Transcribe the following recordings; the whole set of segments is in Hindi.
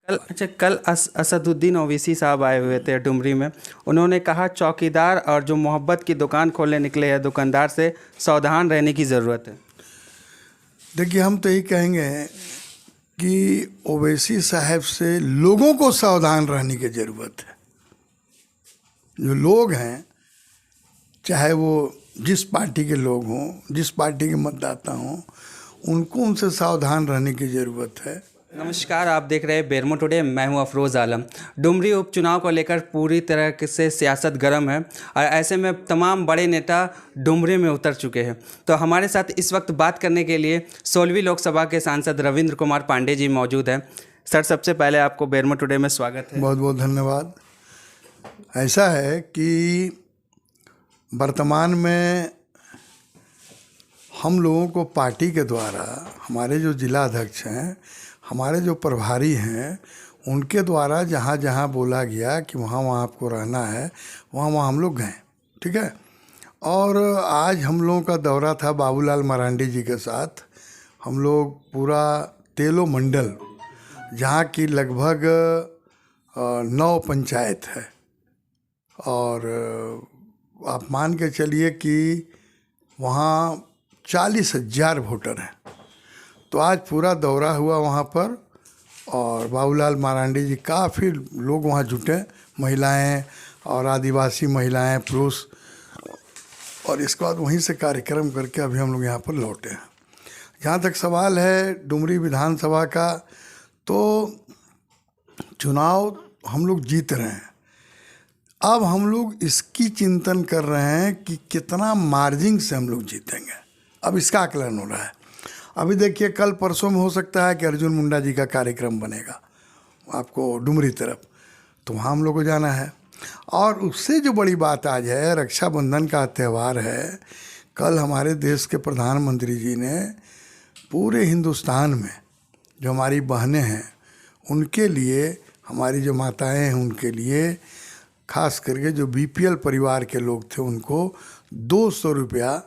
कल असदुद्दीन ओवैसी साहब आए हुए थे डुमरी में। उन्होंने कहा चौकीदार और जो मोहब्बत की दुकान खोलने निकले हैं दुकानदार से सावधान रहने की ज़रूरत है। देखिए, हम तो यही कहेंगे कि ओवैसी साहब से लोगों को सावधान रहने की ज़रूरत है। जो लोग हैं, चाहे वो जिस पार्टी के लोग हों, जिस पार्टी के मतदाता हों, उनको उनसे सावधान रहने की ज़रूरत है। नमस्कार, आप देख रहे हैं बेरमो टुडे। मैं हूं अफरोज़ आलम। डुमरी उपचुनाव को लेकर पूरी तरह से सियासत गर्म है और ऐसे में तमाम बड़े नेता डुमरी में उतर चुके हैं। तो हमारे साथ इस वक्त बात करने के लिए 16वीं लोकसभा के सांसद रविंद्र कुमार पांडे जी मौजूद हैं। सर, सबसे पहले आपको बेरमो टुडे में स्वागत है। बहुत बहुत धन्यवाद। ऐसा है कि वर्तमान में हम लोगों को पार्टी के द्वारा, हमारे जो जिला अध्यक्ष हैं, हमारे जो प्रभारी हैं, उनके द्वारा जहाँ जहाँ बोला गया कि वहाँ वहाँ आपको रहना है, वहाँ वहाँ हम लोग गए। ठीक है। और आज हम लोगों का दौरा था बाबूलाल मरांडी जी के साथ। हम लोग पूरा तेलो मंडल, जहाँ की लगभग 9 पंचायत है, और आप मान के चलिए कि वहाँ 40,000 वोटर हैं। तो आज पूरा दौरा हुआ वहाँ पर, और बाबूलाल मरांडी जी, काफ़ी लोग वहाँ जुटे, महिलाएं और आदिवासी महिलाएं, पुरुष। और इसके बाद वहीं से कार्यक्रम करके अभी हम लोग यहाँ पर लौटे हैं। जहाँ तक सवाल है डुमरी विधानसभा का, तो चुनाव हम लोग जीत रहे हैं। अब हम लोग इसकी चिंतन कर रहे हैं कि कितना मार्जिन से हम लोग जीतेंगे। अब इसका आकलन हो रहा है। अभी देखिए, कल परसों में हो सकता है कि अर्जुन मुंडा जी का कार्यक्रम बनेगा आपको डुमरी तरफ, तो वहाँ हम लोग को जाना है। और उससे जो बड़ी बात आज है, रक्षाबंधन का त्यौहार है। कल हमारे देश के प्रधानमंत्री जी ने पूरे हिंदुस्तान में जो हमारी बहनें हैं उनके लिए, हमारी जो माताएं हैं उनके लिए, खास करके जो बीपीएल परिवार के लोग थे उनको 200 रुपया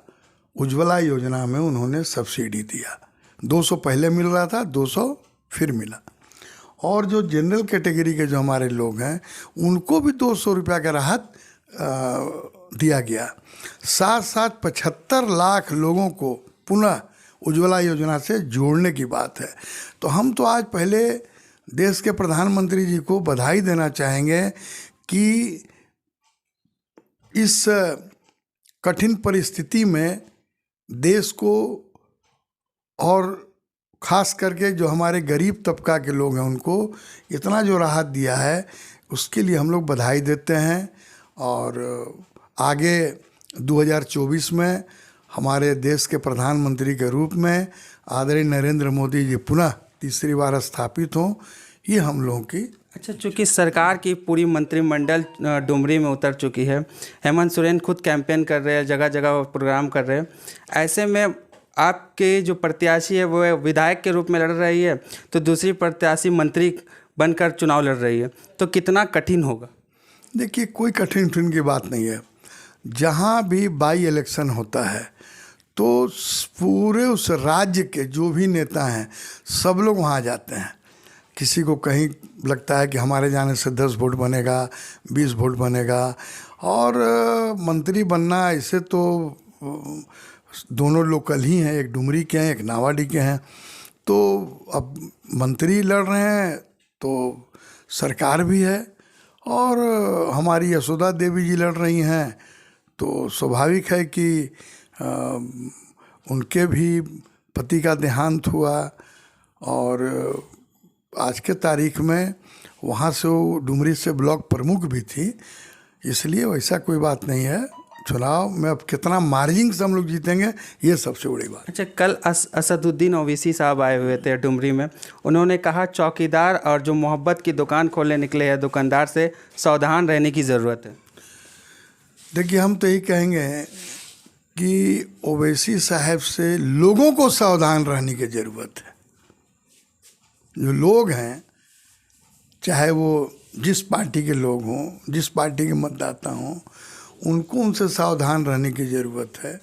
उज्ज्वला योजना में उन्होंने सब्सिडी दिया। 200 पहले मिल रहा था, 200 फिर मिला। और जो जनरल कैटेगरी के जो हमारे लोग हैं उनको भी 200 रुपया का राहत दिया गया। साथ साथ 75 लाख लोगों को पुनः उज्ज्वला योजना से जोड़ने की बात है। तो हम तो आज पहले देश के प्रधानमंत्री जी को बधाई देना चाहेंगे कि इस कठिन परिस्थिति में देश को, और ख़ास करके जो हमारे गरीब तबका के लोग हैं उनको इतना जो राहत दिया है, उसके लिए हम लोग बधाई देते हैं। और आगे 2024 में हमारे देश के प्रधानमंत्री के रूप में आदरणीय नरेंद्र मोदी जी पुनः तीसरी बार स्थापित हों, ये हम लोगों की। अच्छा, चूँकि सरकार की पूरी मंत्रिमंडल डुमरी में उतर चुकी है, हेमंत सोरेन खुद कैंपेन कर रहे हैं, जगह जगह प्रोग्राम कर रहे हैं, ऐसे में आपके जो प्रत्याशी है वो विधायक के रूप में लड़ रही है, तो दूसरी प्रत्याशी मंत्री बनकर चुनाव लड़ रही है, तो कितना कठिन होगा? देखिए, कोई कठिन की बात नहीं है। जहाँ भी बाई इलेक्शन होता है तो पूरे उस राज्य के जो भी नेता हैं सब लोग वहाँ जाते हैं। किसी को कहीं लगता है कि हमारे जाने से 10 वोट बनेगा, 20 वोट बनेगा। और मंत्री बनना ऐसे तो दोनों लोकल ही हैं, एक डुमरी के हैं, एक नावाडी के हैं। तो अब मंत्री लड़ रहे हैं तो सरकार भी है, और हमारी यशोदा देवी जी लड़ रही हैं, तो स्वाभाविक है कि उनके भी पति का देहांत हुआ। और आज के तारीख में वहाँ से वो डुमरी से ब्लॉक प्रमुख भी थी, इसलिए वैसा कोई बात नहीं है। चुनाव में अब कितना मार्जिन से हम लोग जीतेंगे, ये सबसे बड़ी बात। अच्छा, कल असदुद्दीन ओवैसी साहब आए हुए थे डुमरी में। उन्होंने कहा चौकीदार और जो मोहब्बत की दुकान खोलने निकले हैं दुकानदार से सावधान रहने की ज़रूरत है। देखिए, हम तो यही कहेंगे कि ओवैसी साहब से लोगों को सावधान रहने की ज़रूरत है। जो लोग हैं, चाहे वो जिस पार्टी के लोग हों, जिस पार्टी के मतदाता हों, उनको उनसे सावधान रहने की ज़रूरत है।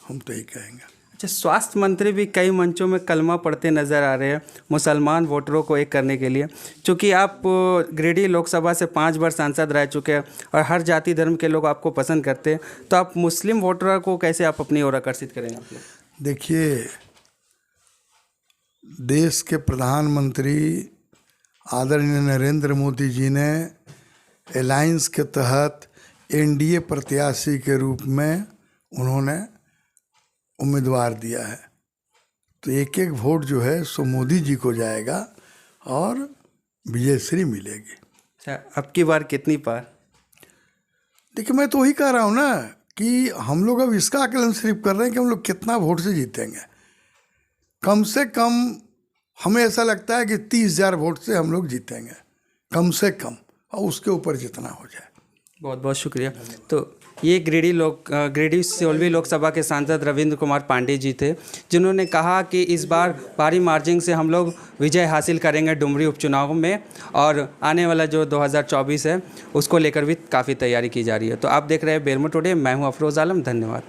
हम तो यही कहेंगे। अच्छा, स्वास्थ्य मंत्री भी कई मंचों में कलमा पढ़ते नज़र आ रहे हैं मुसलमान वोटरों को एक करने के लिए। चूँकि आप गिरिडीह लोकसभा से 5 बार सांसद रह चुके हैं और हर जाति धर्म के लोग आपको पसंद करते हैं, तो आप मुस्लिम वोटरों को कैसे आप अपनी ओर आकर्षित करेंगे आप लोग? देखिए, देश के प्रधानमंत्री आदरणीय नरेंद्र मोदी जी ने अलायंस के तहत एनडीए प्रत्याशी के रूप में उन्होंने उम्मीदवार दिया है, तो एक एक वोट जो है सो मोदी जी को जाएगा और विजयश्री मिलेगी। अच्छा, अब की बार कितनी पार? देखिए, मैं तो वही कह रहा हूँ ना कि हम लोग अब इसका आकलन सिर्फ कर रहे हैं कि हम लोग कितना वोट से जीतेंगे। कम से कम हमें ऐसा लगता है कि 30,000 वोट से हम लोग जीतेंगे, कम से कम, और उसके ऊपर जितना हो जाए। बहुत बहुत शुक्रिया। तो ये गिरिडीह सिलौली लोकसभा के सांसद रविंद्र कुमार पांडे जी थे, जिन्होंने कहा कि इस बार भारी मार्जिन से हम लोग विजय हासिल करेंगे डुमरी उपचुनाव में, और आने वाला जो 2024 है उसको लेकर भी काफ़ी तैयारी की जा रही है। तो आप देख रहे हैं बेरमो टुडे, मैं हूं अफरोज़ आलम, धन्यवाद।